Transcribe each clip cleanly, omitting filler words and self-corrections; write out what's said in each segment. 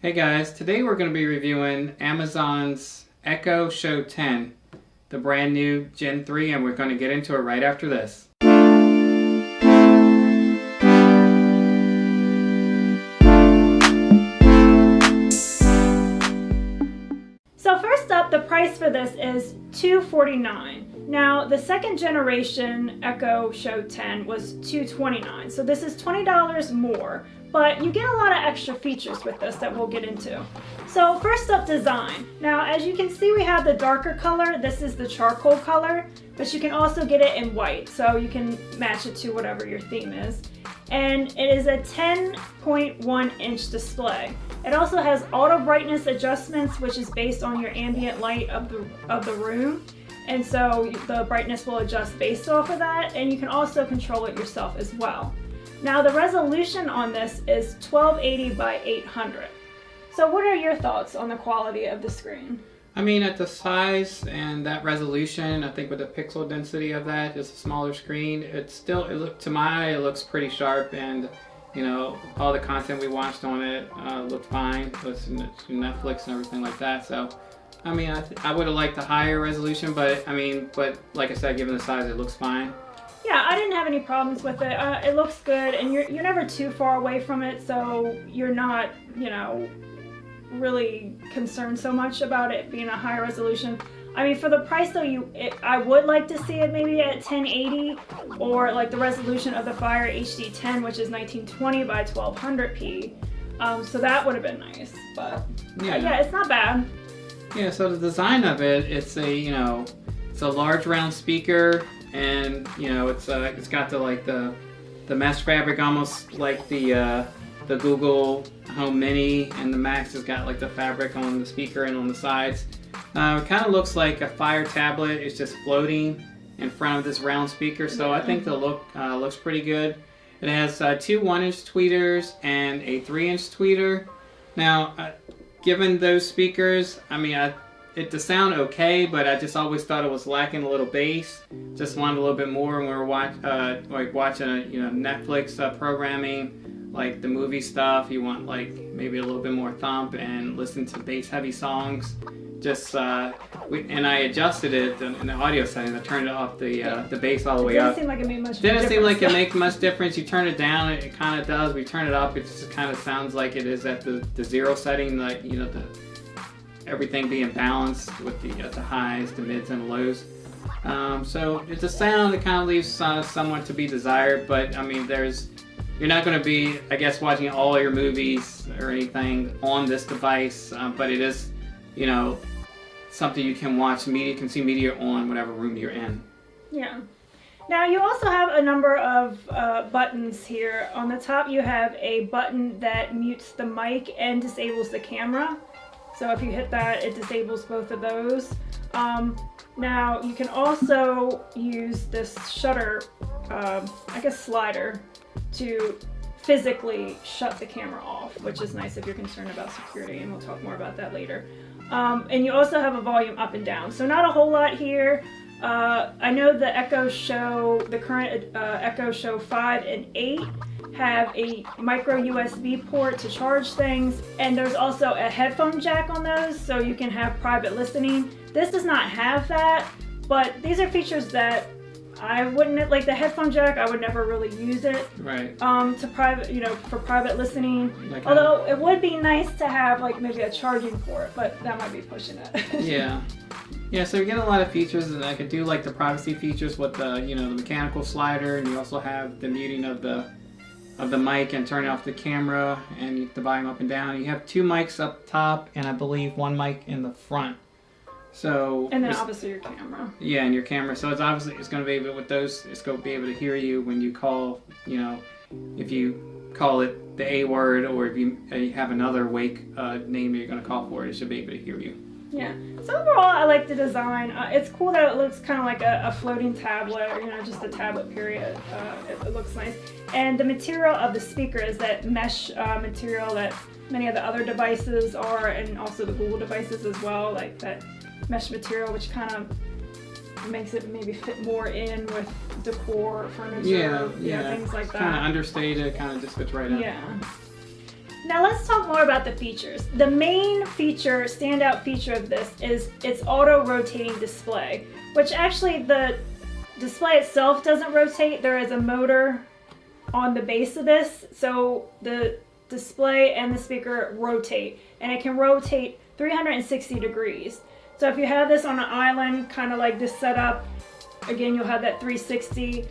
Hey guys, today we're going to be reviewing Amazon's Echo Show 10, the brand new Gen 3, and we're going to get into it right after this. So first up, the price for this is $249. Now, the second generation Echo Show 10 was $229, so this is $20 more, but you get a lot of extra features with this that we'll get into. So first up, design. Now, as you can see, we have the darker color. This is the charcoal color, but you can also get it in white, so you can match it to whatever your theme is. And it is a 10.1 inch display. It also has auto brightness adjustments, which is based on your ambient light of the room. And so the brightness will adjust based off of that, and you can also control it yourself as well. Now the resolution on this is 1280 by 800. So what are your thoughts on the quality of the screen? I mean, at the size and that resolution, I think with the pixel density of that, just a smaller screen, to my eye, it looks pretty sharp, and you know, all the content we watched on it looked fine. It was Netflix and everything like that. So, I mean, I would have liked a higher resolution, but like I said, given the size, it looks fine. Yeah, I didn't have any problems with it. It looks good, and you're never too far away from it, so you're not, you know, really concerned so much about it being a higher resolution. I mean, for the price though, I would like to see it maybe at 1080 or like the resolution of the Fire HD10, which is 1920 by 1200p. So that would have been nice, but yeah, it's not bad. Yeah, so the design of it, it's a large round speaker, and you know, it's got the mesh fabric, almost like the Google Home Mini, and the Max has got like the fabric on the speaker and on the sides. It kind of looks like a Fire tablet. It's just floating in front of this round speaker, so I think the look looks pretty good. It has two 1-inch tweeters and a 3-inch tweeter. Now, given those speakers, I mean, the sound okay, but I just always thought it was lacking a little bass. Just wanted a little bit more when we were watching Netflix programming, like the movie stuff. You want like maybe a little bit more thump and listen to bass-heavy songs. And I adjusted it in the audio settings. I turned it off the bass all the way up. Didn't seem like it made much difference. Didn't seem like it made much difference. You turn it down, it kind of does. We turn it up, it just kind of sounds like it is at the zero setting, like, you know, everything being balanced with the highs, the mids, and the lows. So it's a sound that kind of leaves somewhat to be desired, but I mean, you're not going to be, I guess, watching all your movies or anything on this device, but it is, you know, something you can watch consume media on whatever room you're in. Yeah. Now you also have a number of buttons here. On the top you have a button that mutes the mic and disables the camera. So if you hit that, it disables both of those. Now you can also use this shutter, I guess slider, to physically shut the camera off, which is nice if you're concerned about security, and we'll talk more about that later. And you also have a volume up and down, so not a whole lot here. I know the Echo Show, the current Echo Show 5 and 8 have a micro USB port to charge things, and there's also a headphone jack on those, so you can have private listening. This does not have that, but these are features that I wouldn't, like the headphone jack, I would never really use it. Right. For private listening. Although it would be nice to have like maybe a charging port, but that might be pushing it. Yeah. Yeah, so you get a lot of features, and I could do like the privacy features with the mechanical slider, and you also have the muting of the mic and turning off the camera, and the volume up and down. You have two mics up top, and I believe one mic in the front. So, and then obviously your camera. Yeah, and your camera. So it's going to be able, with those, it's going to be able to hear you when you call, you know, if you call it the A word, or if you have another wake name you're going to call for it, it should be able to hear you. Yeah. So overall, I like the design. It's cool that it looks kind of like a floating tablet, or, you know, just a tablet period. It looks nice. And the material of the speaker is that mesh material that many of the other devices are, and also the Google devices as well, like that mesh material, which kind of makes it maybe fit more in with decor, furniture, things like that. Kind of understated, kind of just fits right up. Yeah. Now let's talk more about the features. The main feature, standout feature of this is its auto-rotating display, which actually the display itself doesn't rotate. There is a motor on the base of this, so the display and the speaker rotate, and it can rotate 360 degrees. So if you have this on an island, kind of like this setup, again, you'll have that 360.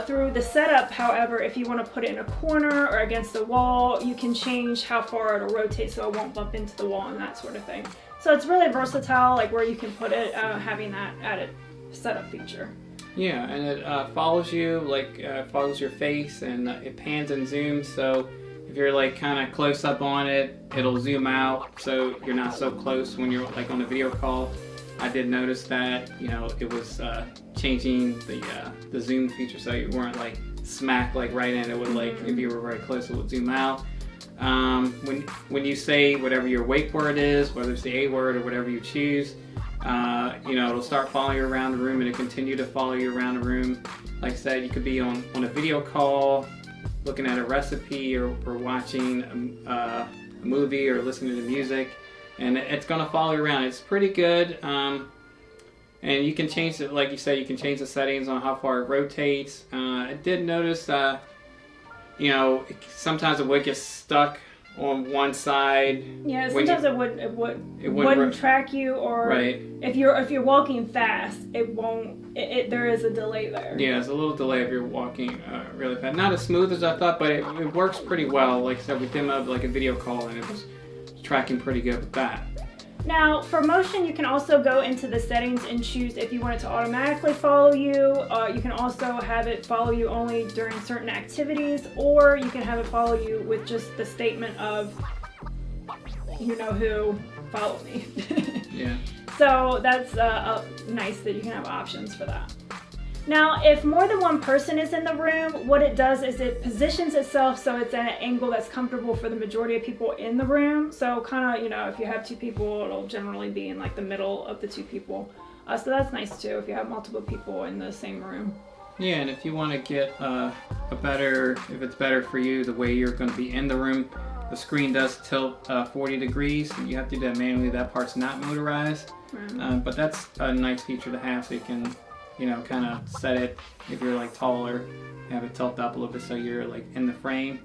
Through the setup, however, if you want to put it in a corner or against the wall, you can change how far it'll rotate so it won't bump into the wall and that sort of thing. So it's really versatile, like where you can put it, having that added setup feature. Yeah, and it follows you, like follows your face, and it pans and zooms. So if you're like kind of close up on it, it'll zoom out so you're not so close when you're like on a video call. I did notice that, you know, it was changing the zoom feature so you weren't like smack like right in. It would like, if you were very close, it would zoom out. When you say whatever your wake word is, whether it's the A word or whatever you choose, you know, it'll start following you around the room, and it'll continue to follow you around the room. Like I said, you could be on a video call, looking at a recipe, or watching a movie, or listening to music. And it's going to follow you around. It's pretty good. And you can change it, like you said, you can change the settings on how far it rotates. I did notice, you know, sometimes it would get stuck on one side. Yeah, sometimes it wouldn't track you, or right. if you're walking fast, it won't. There is a delay there. Yeah, there's a little delay if you're walking really fast. Not as smooth as I thought, but it works pretty well. Like I said, we demoed like a video call, and it was tracking pretty good with that. Now, for motion, you can also go into the settings and choose if you want it to automatically follow you. You can also have it follow you only during certain activities, or you can have it follow you with just the statement of, you know who, follow me. Yeah. So that's nice that you can have options for that. Now, if more than one person is in the room, what it does is it positions itself so it's at an angle that's comfortable for the majority of people in the room. So kind of, you know, if you have two people, it'll generally be in like the middle of the two people. So that's nice too if you have multiple people in the same room. Yeah, and if you want to get if it's better for you, the way you're going to be in the room, the screen does tilt 40 degrees. You have to do that manually. That part's not motorized. But that's a nice feature to have, so you can, you know, kind of set it if you're like taller, have it tilt up a little bit so you're like in the frame.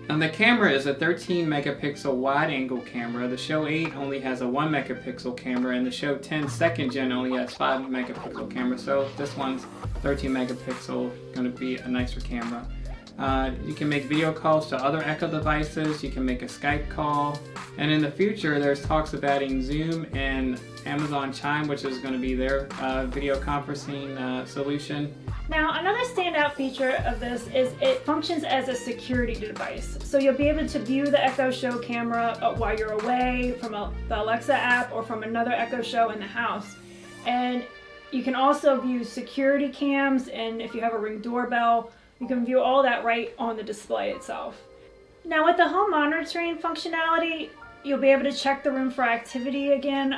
And the camera is a 13 megapixel wide angle camera. The Show 8 only has a 1 megapixel camera, and the Show 10 second gen only has 5 megapixel camera. So this one's 13 megapixel, going to be a nicer camera. You can make video calls to other Echo devices. You can make a Skype call. And in the future, there's talks of adding Zoom and Amazon Chime, which is going to be their video conferencing solution. Now, another standout feature of this is it functions as a security device. So you'll be able to view the Echo Show camera while you're away from the Alexa app or from another Echo Show in the house. And you can also view security cams, and if you have a Ring doorbell, you can view all that right on the display itself. Now, with the home monitoring functionality, you'll be able to check the room for activity again.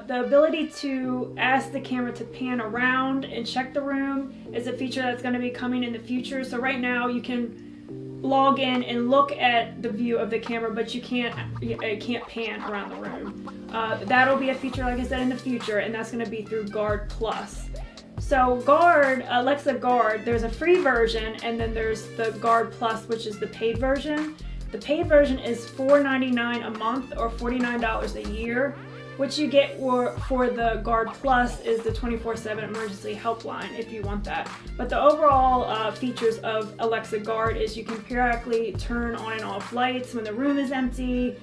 The ability to ask the camera to pan around and check the room is a feature that's going to be coming in the future. So right now you can log in and look at the view of the camera, but it can't pan around the room. That'll be a feature, like I said, in the future, and that's going to be through Guard Plus. So Alexa Guard, there's a free version, and then there's the Guard Plus, which is the paid version. The paid version is $4.99 a month or $49 a year. What you get for the Guard Plus is the 24/7 emergency helpline if you want that. But the overall features of Alexa Guard is you can periodically turn on and off lights when the room is empty.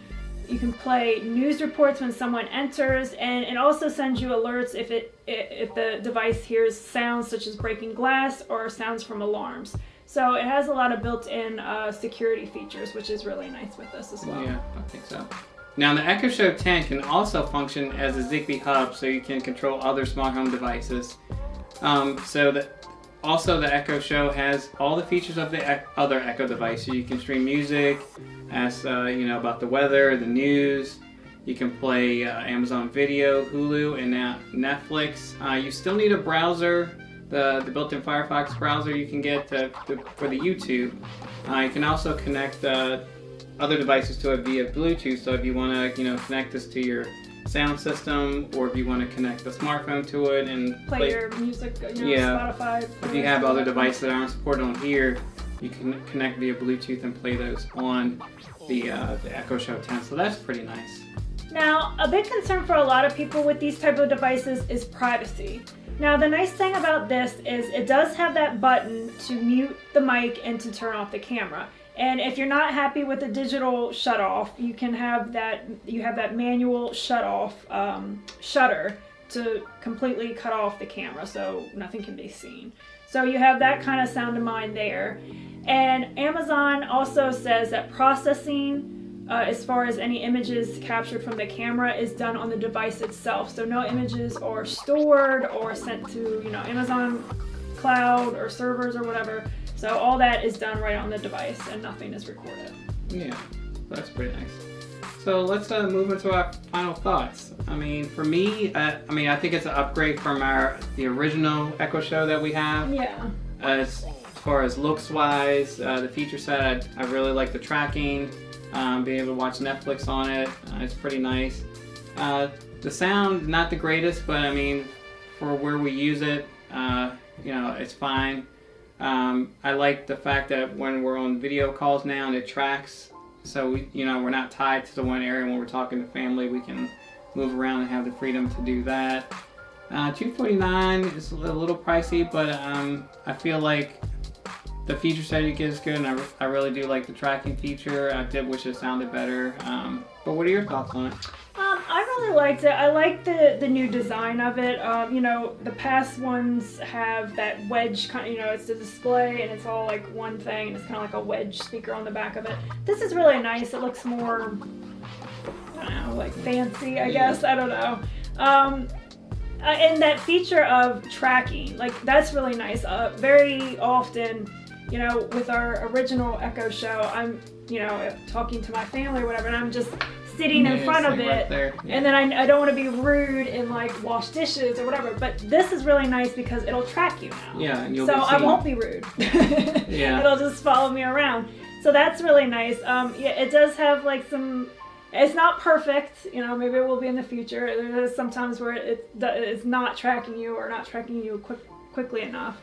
You can play news reports when someone enters, and it also sends you alerts if the device hears sounds such as breaking glass or sounds from alarms. So it has a lot of built-in security features, which is really nice with this as well. Yeah, I think so. Now, the Echo Show 10 can also function as a Zigbee hub, so you can control other smart home devices. Also, the Echo Show has all the features of the other Echo device. So you can stream music, ask about the weather, the news. You can play Amazon Video, Hulu, and now Netflix. You still need a browser. The built-in Firefox browser you can get for the YouTube. You can also connect other devices to it via Bluetooth. So if you want to, you know, connect this to your sound system, or if you want to connect the smartphone to it and play your music, you know, Yeah. Spotify. If you have other devices that aren't supported on here, you can connect via Bluetooth and play those on the Echo Show 10. So that's pretty nice. Now, a big concern for a lot of people with these type of devices is privacy. Now, the nice thing about this is it does have that button to mute the mic and to turn off the camera. And if you're not happy with the digital shut off, you can have that. You have that manual shut off shutter to completely cut off the camera, so nothing can be seen. So you have that kind of sound in mind there. And Amazon also says that processing, as far as any images captured from the camera, is done on the device itself. So no images are stored or sent to, you know, Amazon cloud or servers or whatever. So all that is done right on the device and nothing is recorded. Yeah, that's pretty nice. So let's move into our final thoughts. I mean, for me, I think it's an upgrade from the original Echo Show that we have. Yeah. As far as looks wise, the feature set, I really like the tracking. Being able to watch Netflix on it, it's pretty nice. The sound, not the greatest, but I mean, for where we use it, you know, it's fine. I like the fact that when we're on video calls now and it tracks, so we're not tied to the one area. When we're talking to family, we can move around and have the freedom to do that. $249 is a little pricey, but I feel like the feature set you get is good, and I really do like the tracking feature. I did wish it sounded better. But what are your thoughts on it? I really liked it. I like the new design of it. You know, the past ones have that wedge kind of, you know, it's the display and it's all like one thing, and it's kind of like a wedge speaker on the back of it. This is really nice. It looks more, I don't know, like fancy, I guess. I don't know. And that feature of tracking, like, that's really nice. Very often, you know, with our original Echo Show, I'm, you know, talking to my family or whatever, and I'm just sitting in front of it, right and then I don't want to be rude and like wash dishes or whatever, but this is really nice because it'll track you now. Yeah, and you'll so be I seen. won't be rude. Yeah. It'll just follow me around. So that's really nice. Yeah, it does have like some. It's not perfect, you know. Maybe it will be in the future. There's sometimes where it's not tracking you or not tracking you quickly enough.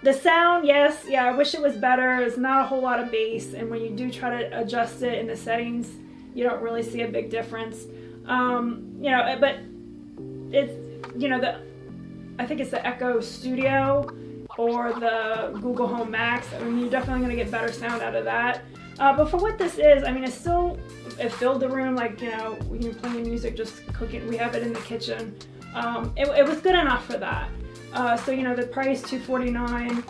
The sound, yes, yeah, I wish it was better. There's not a whole lot of bass, and when you do try to adjust it in the settings, you don't really see a big difference. You know, but it's, you know, I think it's the Echo Studio or the Google Home Max. I mean, you're definitely going to get better sound out of that. But for what this is, I mean, it filled the room, like, you know, when you're playing music, just cooking. We have it in the kitchen. It was good enough for that. So, you know, the price, $249,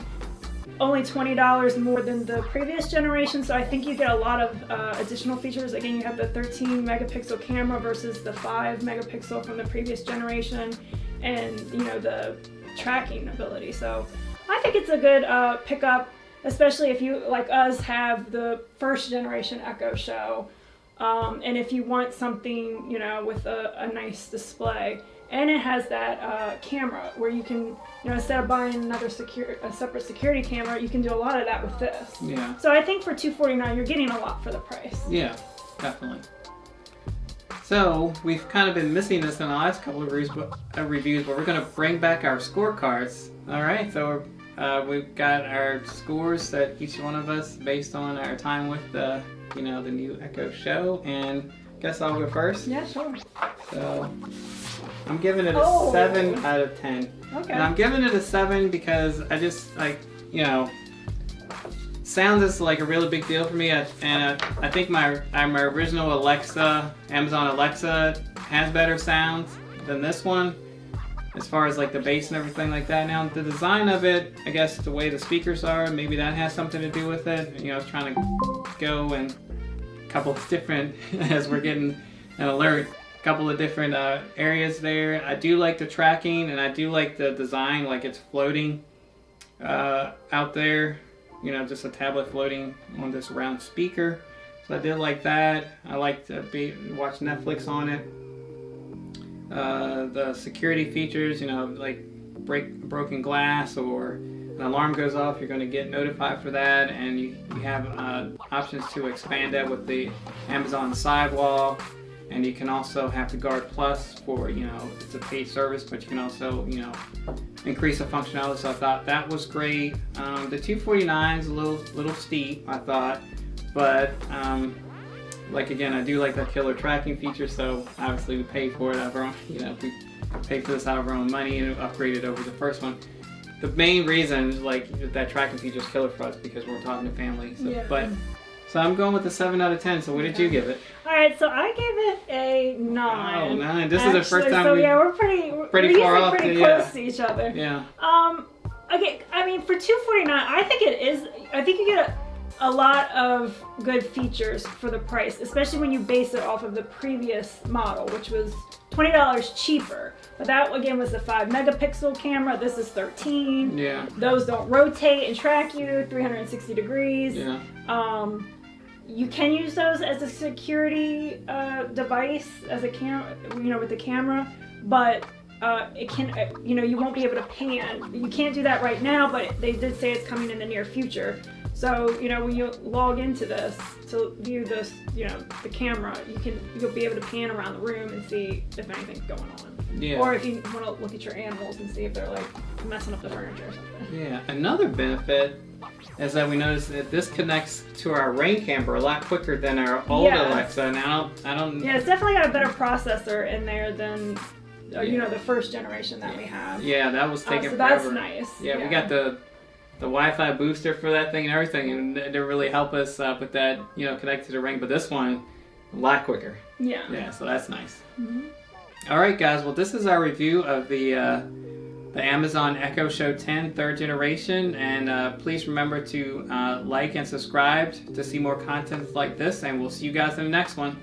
only $20 more than the previous generation. So I think you get a lot of additional features. Again, you have the 13 megapixel camera versus the 5 megapixel from the previous generation, and, you know, the tracking ability. So I think it's a good pickup, especially if you, like us, have the first generation Echo Show. And if you want something, you know, with a nice display. And it has that camera where you can, you know, instead of buying a separate security camera, you can do a lot of that with this. Yeah. So I think for $249, you're getting a lot for the price. Yeah, definitely. So we've kind of been missing this in the last couple of reviews, but we're going to bring back our scorecards. All right. So we've got our scores that each one of us based on our time with the new Echo Show, and I guess I'll go first. Yeah, sure. So I'm giving it a 7 out of 10. Okay. And I'm giving it a 7 because I just, like, you know, sound is like a really big deal for me. I think my original Amazon Alexa has better sound than this one, as far as like the bass and everything like that. Now the design of it, I guess the way the speakers are, maybe that has something to do with it. You know, I was trying to go in a couple of different, as we're getting an alert, couple of different areas there. I do like the tracking, and I do like the design, like it's floating out there, you know, just a tablet floating on this round speaker. So I did like that. I like to watch Netflix on it. The security features, you know, like broken glass or an alarm goes off, you're going to get notified for that, and you have options to expand that with the Amazon Sidewall, and you can also have the Guard Plus for, it's a paid service, but you can also, increase the functionality. So I thought that was great. The $249 is a little steep, I thought, but again, I do like that killer tracking feature, so obviously we pay for it out of our own, we pay for this out of our own money and upgrade it over the first one. The main reason, that tracking feature is killer for us because we're talking to family. So, Yeah. So I'm going with a 7 out of 10. So what did you give it? All right, so I gave it a 9. Oh, 9. This is the first time so we're pretty far off. Pretty close to each other. Yeah. Okay, I mean, for $249, I think you get a lot of good features for the price, especially when you base it off of the previous model, which was $20 cheaper. But that, again, was the 5 megapixel camera. This is 13. Yeah. Those don't rotate and track you 360 degrees. Yeah. You can use those as a security device, as a camera, with the camera, but it can, you won't be able to pan. You can't do that right now, but they did say it's coming in the near future. So, when you log into this to view this, the camera, you'll be able to pan around the room and see if anything's going on. Yeah. Or if you want to look at your animals and see if they're messing up the furniture or something. Yeah. Another benefit is that we noticed that this connects to our Ring camper a lot quicker than our old Alexa. And I don't. Yeah, it's definitely got a better processor in there than the first generation that we have. Yeah, that was taking so forever. that's nice. Yeah, we got the Wi-Fi booster for that thing and everything, and it really helped us with that, connect to the Ring. But this one, a lot quicker. Yeah. Yeah, so that's nice. Mm-hmm. All right, guys. Well, this is our review of the Amazon Echo Show 10 third generation, and please remember to like and subscribe to see more content like this, and we'll see you guys in the next one.